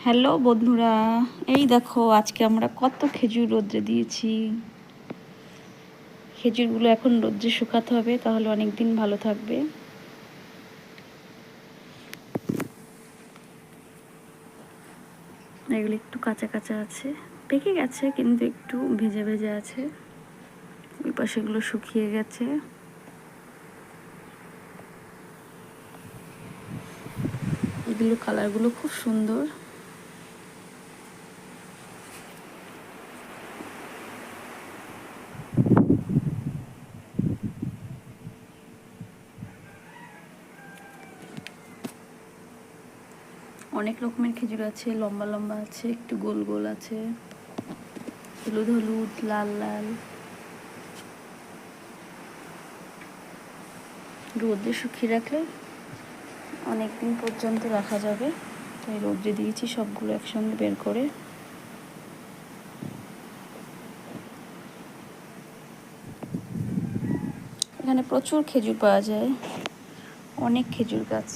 Hello বন্ধুরা, এই দেখো আজকে আমরা কত খেজুর রোদ্রে দিয়েছি। খেজুরগুলো এখন রোদ্রে শুকাতে হবে, তাহলে অনেক দিন ভালো থাকবে। এগুলো একটু কাঁচা কাঁচা আছে, পেকে গেছে কিন্তু একটু ভেজে ভেজে আছে। ওই পাশেগুলো শুকিয়ে গেছে। এগুলো কালারগুলো খুব সুন্দর। অনেক রকমের খেজুর আছে, লম্বা লম্বা আছে, একটু গোল গোল আছে, হলুদ হলুদ, লাল লাল। রোদে শুকিয়ে রাখলে অনেক দিন পর্যন্ত রাখা যাবে, তাই রোদ্রে দিয়েছি সবগুলো একসঙ্গে বের করে। এখানে প্রচুর খেজুর পাওয়া যায়, অনেক খেজুর গাছ।